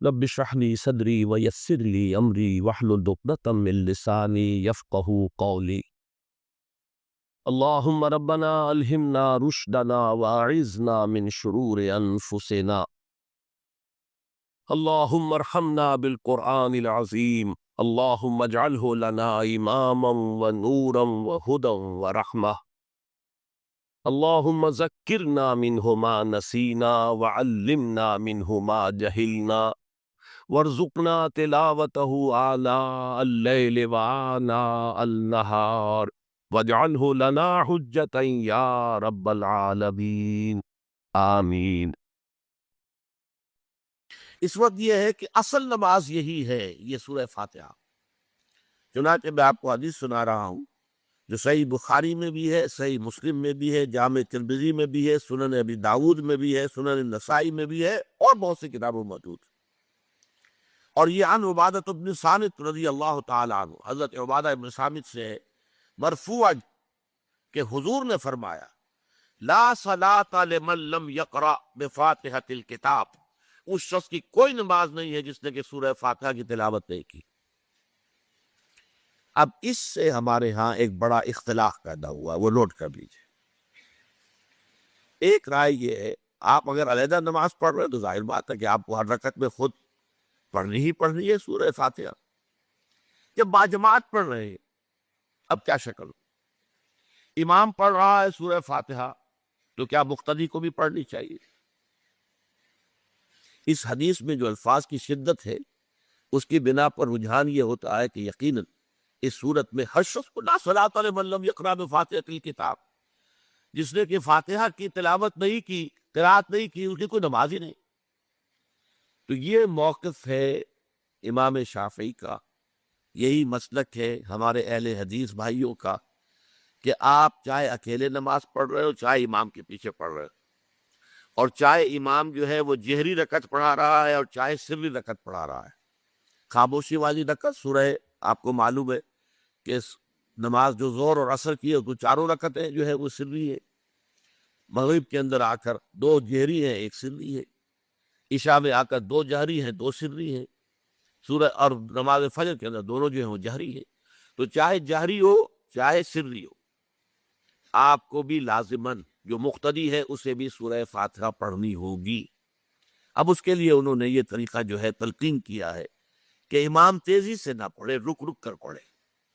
رب اشرح لي صدري ويسر لي امري واحلل عقدة من لساني يفقهوا قولي. اللهم ربنا الهمنا رشدنا واعذنا من شرور انفسنا. اللهم ارحمنا بالقرآن العظيم. اللهم اجعله لنا اماما ونورا وهدى ورحمة. اللهم ذكرنا منه ما نسينا وعلمنا منه ما جهلنا وارزقنا تلاوته آناء الليل وآناء النهار واجعله لنا حجة یا رب العالمین آمین۔ اس وقت یہ ہے کہ اصل نماز یہی ہے، یہ سورہ فاتحہ۔ چنانچہ میں آپ کو حدیث سنا رہا ہوں جو صحیح بخاری میں بھی ہے، صحیح مسلم میں بھی ہے، جامع ترمذی میں بھی ہے، سنن ابی داود میں بھی ہے، سنن نسائی میں بھی ہے، اور بہت سی کتابوں میں موجود ہے۔ اور یہ عن عبادۃ بن صامت رضی اللہ تعالی عنہ، حضرت عبادہ بن صامت سے ہے مرفوعا کہ حضور نے فرمایا لا صلاۃ لمن لم یقرأ بفاتحۃ الکتاب، اس شخص کی کوئی نماز نہیں ہے جس نے کہ سورہ فاتحہ کی تلاوت نہیں کی۔ اب اس سے ہمارے ہاں ایک بڑا اختلاف پیدا ہوا، وہ نوٹ کر لیجیے۔ ایک رائے یہ ہے آپ اگر علیحدہ نماز پڑھ رہے ہیں تو ظاہر بات ہے کہ آپ کو ہر رکعت میں خود پڑھنی ہی پڑھنی ہے سورہ فاتحہ۔ جب باجماعت پڑھ رہے ہیں اب کیا شکل؟ امام پڑھ رہا ہے سورہ فاتحہ تو کیا مقتدی کو بھی پڑھنی چاہیے؟ اس حدیث میں جو الفاظ کی شدت ہے اس کی بنا پر رجحان یہ ہوتا ہے کہ یقیناً اس صورت میں ہر شخص کو لا صلاۃ لمن لم یقرأ بفاتحۃ الکتاب، جس نے کہ فاتحہ کی تلاوت نہیں کی، قرات نہیں کی، اس کی کوئی نماز ہی نہیں۔ تو یہ موقف ہے امام شافعی کا، یہی مسلک ہے ہمارے اہل حدیث بھائیوں کا کہ آپ چاہے اکیلے نماز پڑھ رہے ہو، چاہے امام کے پیچھے پڑھ رہے ہو، اور چاہے امام جو ہے وہ جہری رکعت پڑھا رہا ہے اور چاہے سری رکعت پڑھا رہا ہے۔ خاموشی والی رکعت سورہ، آپ کو معلوم ہے کہ نماز جو زور اور عصر کی ہے تو چاروں رکعتیں جو ہے وہ سری ہے، مغرب کے اندر آ کر دو جہری ہیں ایک سری ہے، عشاء میں آ کر دو جہری ہیں دو سری ہیں، سورہ اور نماز فجر کے اندر دونوں جو ہیں وہ جہری ہیں۔ تو چاہے جہری ہو چاہے سری ہو، آپ کو بھی لازماً جو مقتدی ہے اسے بھی سورہ فاتحہ پڑھنی ہوگی۔ اب اس کے لیے انہوں نے یہ طریقہ جو ہے تلقین کیا ہے کہ امام تیزی سے نہ پڑھے، رک رک کر پڑھے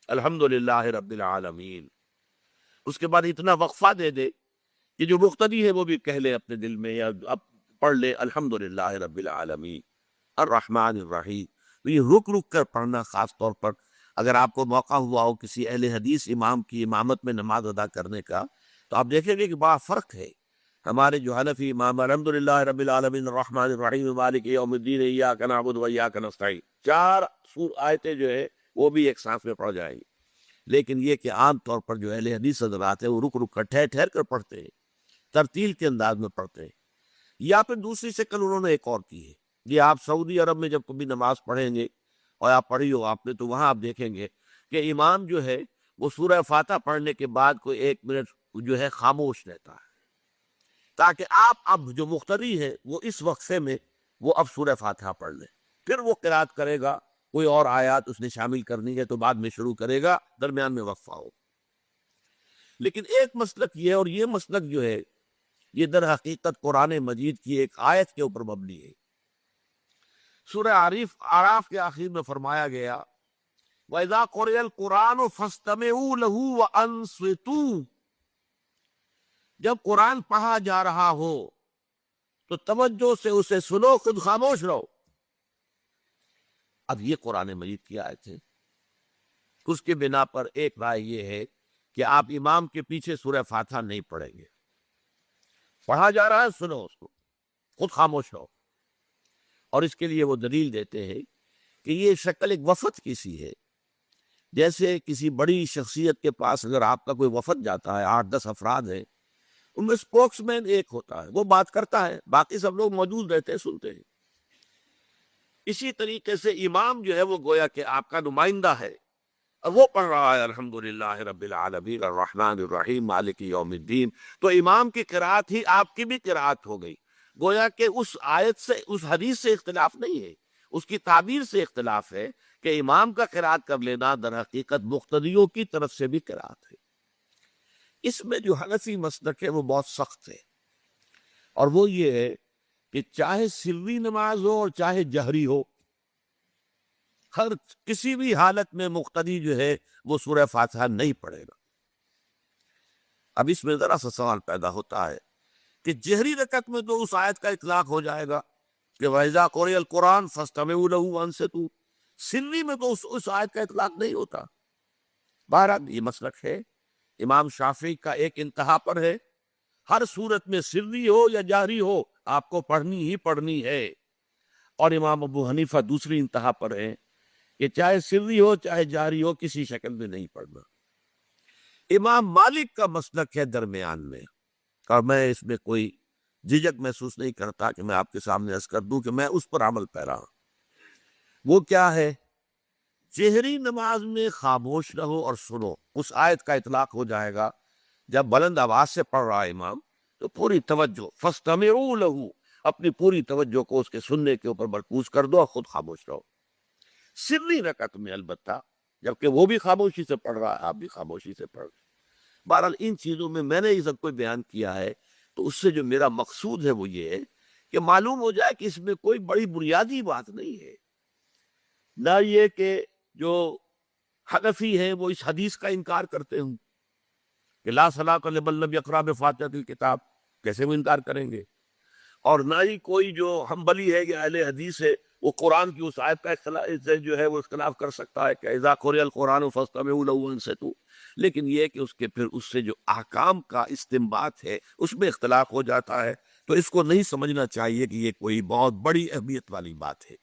الحمدللہ رب العالمین، اس کے بعد اتنا وقفہ دے دے کہ جو مقتدی ہے وہ بھی کہہ لے اپنے دل میں یا اب پڑھ لے الحمدللہ رب العالمین الرحمن الرحیم۔ تو یہ رک رک کر پڑھنا، خاص طور پر اگر آپ کو موقع ہوا ہو کسی اہل حدیث امام کی امامت میں نماز ادا کرنے کا تو آپ دیکھیں گے کہ بڑا فرق ہے۔ ہمارے جو حنفی امام الحمدللہ رب العالمین الرحمن الرحیم مالک یوم الدین ایاک نعبد و ایاک نستعین، چار آیتیں جو ہے وہ بھی ایک سانس میں پڑھ جائیں گی، لیکن یہ کہ عام طور پر جو اہل حدیث حضرات ہیں وہ رک رک کر ٹھہر ٹھہر کر پڑھتے ہیں، ترتیل کے انداز میں پڑھتے ہیں۔ یا پھر دوسری شکل انہوں نے ایک اور کی ہے، یہ آپ سعودی عرب میں جب کبھی نماز پڑھیں گے اور آپ پڑھی ہو آپ نے تو وہاں آپ دیکھیں گے کہ امام جو ہے وہ سورہ فاتحہ پڑھنے کے بعد کوئی 1 منٹ جو ہے خاموش رہتا ہے تاکہ آپ اب جو مقتدی ہے وہ اس وقفے میں وہ اب سورہ فاتحہ پڑھ لیں، پھر وہ قرات کرے گا، کوئی اور آیات اس نے شامل کرنی ہے تو بعد میں شروع کرے گا، درمیان میں وقفہ ہو۔ لیکن ایک مسلک یہ، اور یہ مسلک جو ہے یہ در حقیقت قرآن مجید کی ایک آیت کے اوپر مبنی ہے۔ سورہ اعراف کے آخر میں فرمایا گیا وَإِذَا قُرِئَ الْقُرْآنُ فَاسْتَمِعُوا لَهُ وَأَنصِتُوا، جب قرآن پڑھا جا رہا ہو تو توجہ سے اسے سنو، خود خاموش رہو۔ اب یہ قرآن مجید کی آیت ہے، اس کے بنا پر ایک رائے یہ ہے کہ آپ امام کے پیچھے سورہ فاتحہ نہیں پڑھیں گے، پڑھا جا رہا ہے سنو اس کو، خود خاموش رہو۔ اور اس کے لیے وہ دلیل دیتے ہیں کہ یہ شکل ایک وفد کی سی ہے، جیسے کسی بڑی شخصیت کے پاس اگر آپ کا کوئی وفد جاتا ہے، 8-10 افراد ہیں، ان میں اسپوکس مین ایک ہوتا ہے، وہ بات کرتا ہے، باقی سب لوگ موجود رہتے ہیں، سنتے ہیں۔ اسی طریقے سے امام جو ہے وہ گویا کہ آپ کا نمائندہ ہے، اور وہ پڑھ رہا ہے الحمدللہ رب العالمین الرحمن الرحیم مالک یوم الدین، تو امام کی قرات ہی آپ کی بھی قرات ہو گئی، گویا کہ اس آیت سے، اس حدیث سے اختلاف نہیں ہے، اس کی تعبیر سے اختلاف ہے کہ امام کا قرات کر لینا در حقیقت مقتدیوں کی طرف سے بھی قرات ہے۔ اس میں جو حنفی مسلک ہے وہ بہت سخت ہے، اور وہ یہ ہے کہ چاہے سری نماز ہو اور چاہے جہری ہو، ہر کسی بھی حالت میں مقتدی جو ہے وہ سورہ فاتحہ نہیں پڑھے گا۔ اب اس میں ذرا سا سوال پیدا ہوتا ہے کہ جہری رکعت میں تو اس آیت کا اطلاق ہو جائے گا کہ وَإِذَا قُرِئَ الْقُرْآنُ فَاسْتَمِعُوا لَهُ وَأَنصِتُوا، سری میں تو اس آیت کا اطلاق نہیں ہوتا۔ بہرحال یہ مسلک ہے، امام شافعی کا ایک انتہا پر ہے، ہر صورت میں سری ہو یا جہری ہو آپ کو پڑھنی ہی پڑھنی ہے، اور امام ابو حنیفہ دوسری انتہا پر ہے کہ چاہے سری ہو چاہے جہری ہو کسی شکل میں نہیں پڑھنا۔ امام مالک کا مسلک ہے درمیان میں، اور میں اس میں کوئی جھجک محسوس نہیں کرتا کہ میں آپ کے سامنے عرض کر دوں کہ میں اس پر عمل پیرا ہوں۔ وہ کیا ہے؟ جہری نماز میں خاموش رہو اور سنو، اس آیت کا اطلاق ہو جائے گا جب بلند آواز سے پڑھ رہا ہے امام تو پوری توجہ، فَاسْتَمِعُوا لَهُ، اپنی پوری توجہ کو اس کے سننے کے اوپر مرکوز کر دو اور خود خاموش رہو۔ سری رکعت میں البتہ جبکہ وہ بھی خاموشی سے پڑھ رہا ہے آپ بھی خاموشی سے پڑھ رہے ہیں۔ بہرحال ان چیزوں میں نے یہ سب کو بیان کیا ہے تو اس سے جو میرا مقصود ہے وہ یہ ہے کہ معلوم ہو جائے کہ اس میں کوئی بڑی بنیادی بات نہیں ہے، نہ یہ کہ جو حنفی ہیں وہ اس حدیث کا انکار کرتے ہوں کہ لا صلاۃ لمن لم یقرأ بفاتحۃ الکتاب، کیسے وہ انکار کریں گے، اور نہ ہی کوئی جو حنبلی ہے یا اہل حدیث ہے وہ قرآن کی اس آیت کا اختلاف سے جو ہے وہ اختلاف کر سکتا ہے کہ اذا قرئ القرآن فاستمعوا له وانصتوا، لیکن یہ کہ اس کے پھر اس سے جو احکام کا استنباط ہے اس میں اختلاف ہو جاتا ہے، تو اس کو نہیں سمجھنا چاہیے کہ یہ کوئی بہت بڑی اہمیت والی بات ہے۔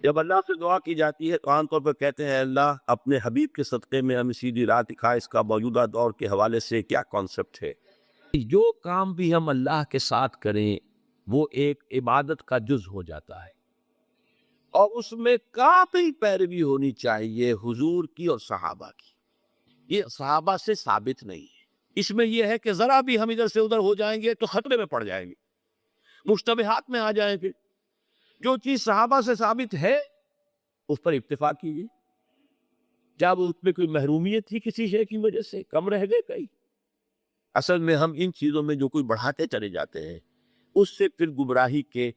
جب اللہ سے دعا کی جاتی ہے تو عام طور پر کہتے ہیں اللہ اپنے حبیب کے صدقے میں ہمیں سیدھی راہ دکھا، اس کا موجودہ دور کے حوالے سے کیا کانسیپٹ ہے؟ جو کام بھی ہم اللہ کے ساتھ کریں وہ ایک عبادت کا جز ہو جاتا ہے، اور اس میں کافی پیروی ہونی چاہیے حضور کی اور صحابہ کی۔ یہ صحابہ سے ثابت نہیں ہے، اس میں یہ ہے کہ ذرا بھی ہم ادھر سے ادھر ہو جائیں گے تو خطرے میں پڑ جائیں گے، مشتبہات میں آ جائیں گے۔ جو چیز صحابہ سے ثابت ہے اس پر اکتفا کیجیے، جب اس میں کوئی محرومیت تھی کسی شے کی وجہ سے کم رہ گئے کئی۔ اصل میں ہم ان چیزوں میں جو کوئی بڑھاتے چلے جاتے ہیں اس سے پھر گمراہی کے،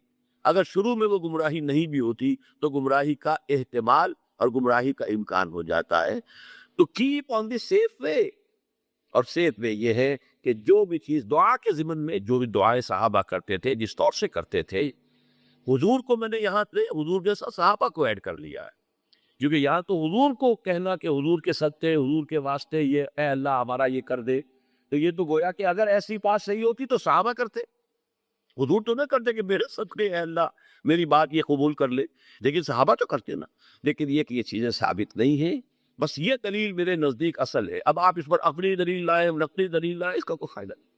اگر شروع میں وہ گمراہی نہیں بھی ہوتی تو گمراہی کا احتمال اور گمراہی کا امکان ہو جاتا ہے۔ تو کیپ آن دی سیف وے، اور سیف وے یہ ہے کہ جو بھی چیز دعا کے ضمن میں جو بھی دعائیں صحابہ کرتے تھے جس طور سے کرتے تھے، حضور کو میں نے یہاں پہ حضور جیسا صحابہ کو ایڈ کر لیا ہے، کیونکہ یہاں تو حضور کو کہنا کہ حضور کے صدقے حضور کے واسطے یہ اے اللہ ہمارا یہ کر دے، تو یہ تو گویا کہ اگر ایسی بات صحیح ہوتی تو صحابہ کرتے، حضور تو نہ کرتے کہ میرے صدقے اے اللہ میری بات یہ قبول کر لے، لیکن صحابہ تو کرتے نا۔ لیکن یہ کہ یہ چیزیں ثابت نہیں ہیں، بس یہ دلیل میرے نزدیک اصل ہے۔ اب آپ اس پر اپنی دلیل لائیں نقلی دلیل لائیں، اس کا کوئی فائدہ نہیں۔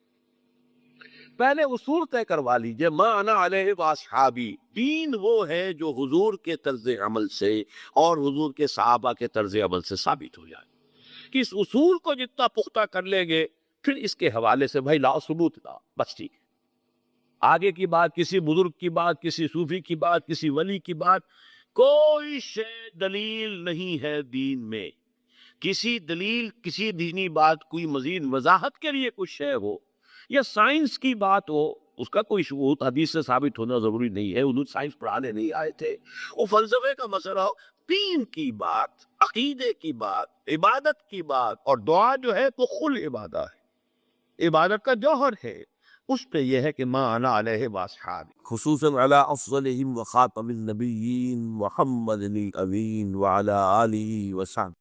پہلے اصول طے کروا لیجئے، ما انا علیہ واصحابی، دین وہ ہے جو حضور کے طرز عمل سے اور حضور کے صحابہ کے طرز عمل سے ثابت ہو جائے کہ اس اصول کو جتنا پختہ کر لیں گے پھر اس کے حوالے سے بھائی لا ثبوت لا، بس ٹھیک ہے۔ آگے کی بات، کسی بزرگ کی بات، کسی صوفی کی بات، کسی ولی کی بات، کوئی شے دلیل نہیں ہے دین میں۔ کسی دلیل، کسی دینی بات کوئی مزید وضاحت کے لیے کچھ شے ہو یا سائنس کی بات ہو، اس کا کوئی ثبوت حدیث سے ثابت ہونا ضروری نہیں ہے، حضور سائنس پڑھانے نہیں آئے تھے۔ وہ فلسفے کا مسئلہ ہو، دین کی بات، عقیدے کی بات، عبادت کی بات، اور دعا جو ہے وہ خل عبادت ہے، عبادت کا جوہر ہے، اس پہ یہ ہے کہ ما انا علیہ واصحابی، خصوصاً علی افضلہم وخاتم النبیین محمد الامین وعلی آلہ وصحبہ۔